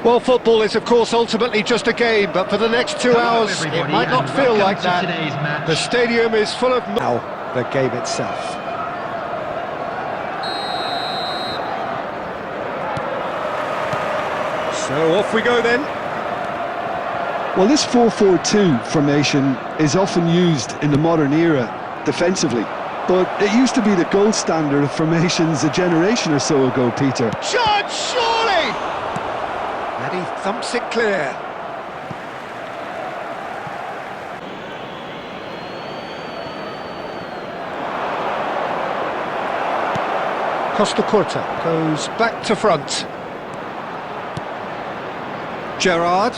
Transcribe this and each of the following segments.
Well, football is, of course, ultimately just a game, but for the next 2 hours, it might not feel like that. The stadium is full of... Now, the game itself. So, off we go then. Well, this 4-4-2 formation is often used in the modern era defensively, but it used to be the gold standard of formations a generation or so ago, Peter. Shot, surely! And he thumps it clear. Costa Curta goes back to front. Gerrard.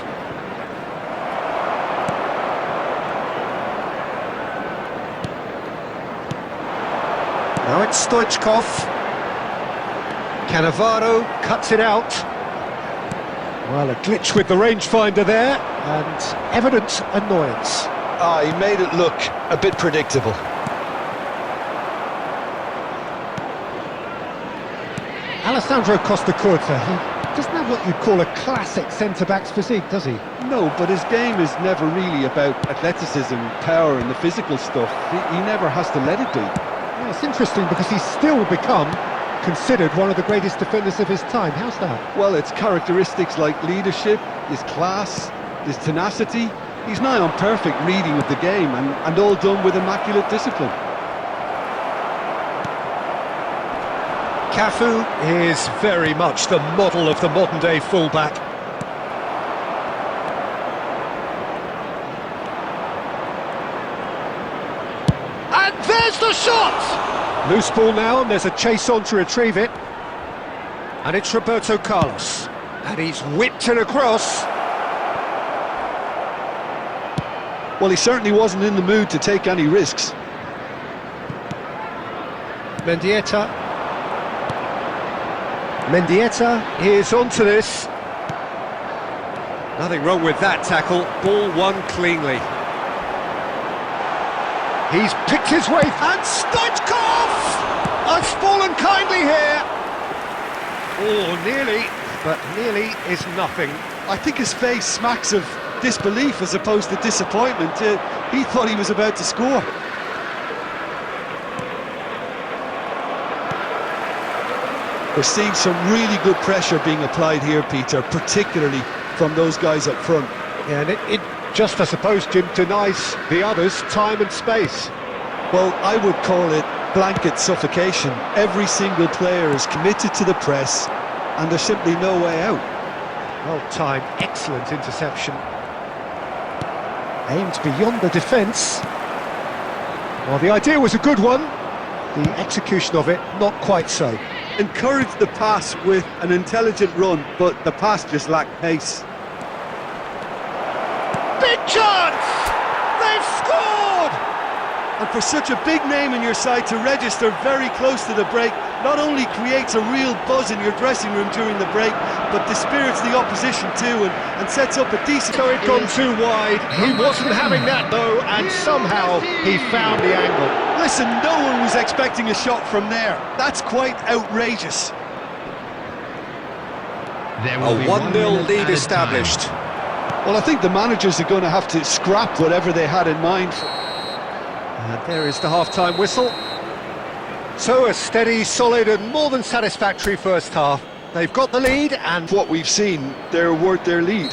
Now it's Stoichkov. Cannavaro cuts it out. Well, a glitch with the rangefinder there, and evident annoyance. He made it look a bit predictable. Alessandro Costa Curta, he doesn't have what you'd call a classic centre-back's physique, does he? No, but his game is never really about athleticism, power and the physical stuff. He never has to let it be. Well, it's interesting because he's still become considered one of the greatest defenders of his time. How's that? Well, it's characteristics like leadership, his class, his tenacity. He's nigh on perfect reading of the game and all done with immaculate discipline. Cafu is very much the model of the modern-day fullback. And there's the shot! Loose ball now, and there's a chase on to retrieve it. And it's Roberto Carlos. And he's whipped it across. Well, he certainly wasn't in the mood to take any risks. Mendieta is onto this. Nothing wrong with that tackle. Ball won cleanly. He's picked his way, and Stoichkov! I've fallen kindly here. Oh, nearly, but nearly is nothing. I think his face smacks of disbelief as opposed to disappointment. He thought he was about to score. We're seeing some really good pressure being applied here, Peter, particularly from those guys up front. Yeah, and it just, I suppose, Jim, denies the others time and space. Well, I would call it blanket suffocation. Every single player is committed to the press, and there's simply no way out. Well timed, excellent interception. Aimed beyond the defence. Well, the idea was a good one. The execution of it, not quite so. Encouraged the pass with an intelligent run, but the pass just lacked pace. Big chance! They've scored! And for such a big name in your side to register very close to the break, not only creates a real buzz in your dressing room during the break, but dispirits the opposition too and sets up a decent... So it'd gone too wide. He wasn't having that though, and somehow he found the angle. Listen, no one was expecting a shot from there. That's quite outrageous. A 1-0 lead established. Well, I think the managers are going to have to scrap whatever they had in mind. And there is the half-time whistle. So a steady, solid and more than satisfactory first half. They've got the lead, and what we've seen, they're worth their lead.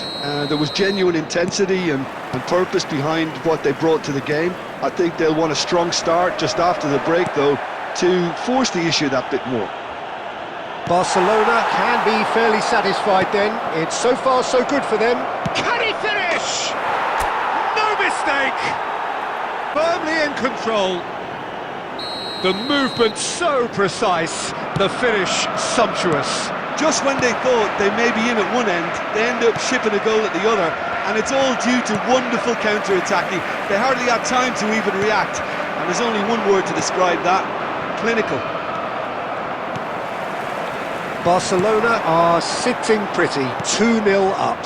There was genuine intensity and purpose behind what they brought to the game. I think they'll want a strong start just after the break, though, to force the issue that bit more. Barcelona can be fairly satisfied then. It's so far so good for them. Can he finish? No mistake! Firmly in control. The movement so precise, the finish sumptuous. Just when they thought they may be in at one end, they end up shipping a goal at the other, and it's all due to wonderful counter-attacking. They hardly had time to even react, and there's only one word to describe that: clinical. Barcelona are sitting pretty, 2-0 up.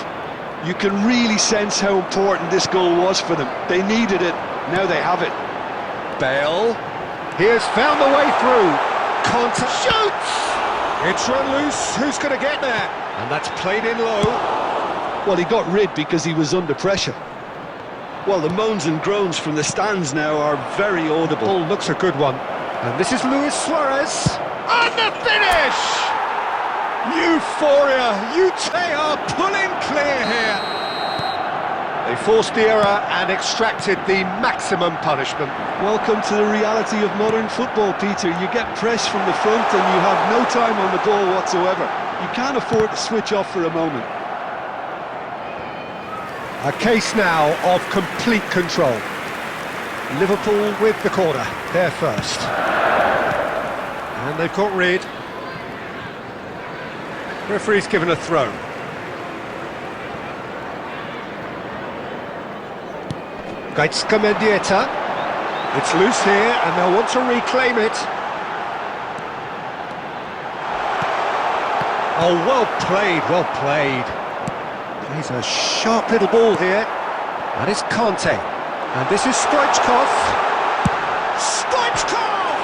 You can really sense how important this goal was for them. They needed it, now they have it. Bale, he has found the way through. Conte shoots! It's run loose, who's going to get there? And that's played in low. Well, he got rid because he was under pressure. Well, the moans and groans from the stands now are very audible. Ball looks a good one. And this is Luis Suarez. And the finish! Euphoria! They are pulling clear here. They forced the error and extracted the maximum punishment. Welcome to the reality of modern football, Peter. You get pressed from the front and you have no time on the ball whatsoever. You can't afford to switch off for a moment. A case now of complete control. Liverpool with the corner, they're first. And they've got rid. Referee's given a throw. Gaitska Mendieta. It's loose here and they'll want to reclaim it. Oh, well played, well played. Plays a sharp little ball here. And it's Conte. And this is Stoichkov. Stoichkov!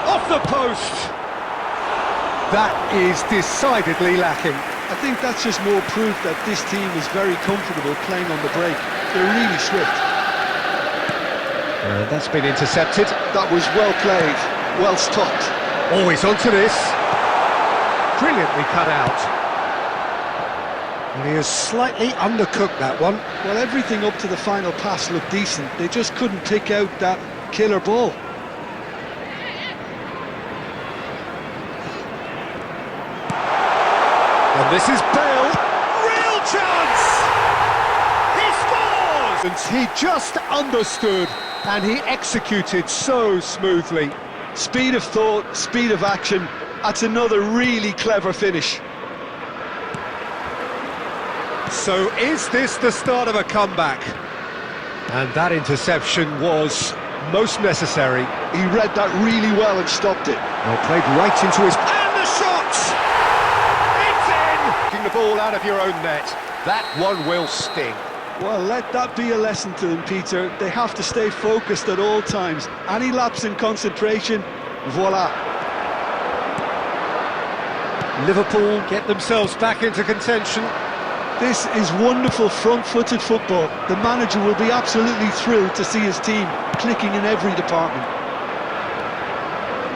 Off the post! That is decidedly lacking. I think that's just more proof that this team is very comfortable playing on the break. They're really swift. That's been intercepted. That was well played, well stopped. Always onto this. Brilliantly cut out. And he has slightly undercooked that one. Well, everything up to the final pass looked decent. They just couldn't pick out that killer ball. And this is Bale. Real chance! He scores! And he just understood and he executed so smoothly. Speed of thought, speed of action. That's another really clever finish. So is this the start of a comeback? And that interception was most necessary. He read that really well and stopped it. Well, played right into his... And the shot! It's in! Taking the ball out of your own net. That one will sting. Well, let that be a lesson to them, Peter. They have to stay focused at all times. Any lapse in concentration, voila. Liverpool get themselves back into contention. This is wonderful front-footed football. The manager will be absolutely thrilled to see his team clicking in every department.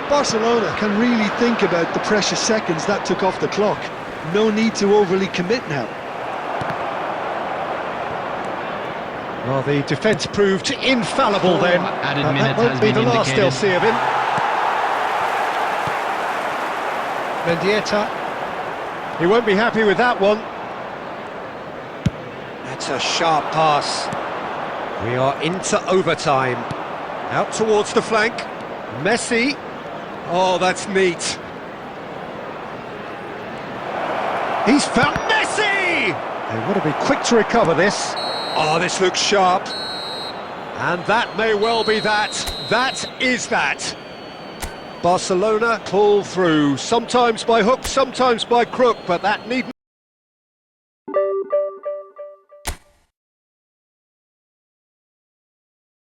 Barcelona can really think about the precious seconds that took off the clock. No need to overly commit now. Well, the defence proved infallible then. Added That minute won't has be been the last they'll indicated. see of him. Mendieta. He won't be happy with that one. That's a sharp pass. We are into overtime. Out towards the flank. Messi. Oh, that's neat. He's found Messi! They want to be quick to recover this. Oh, this looks sharp. And that may well be that. That is that. Barcelona pull through, sometimes by hook, sometimes by crook, but that needn't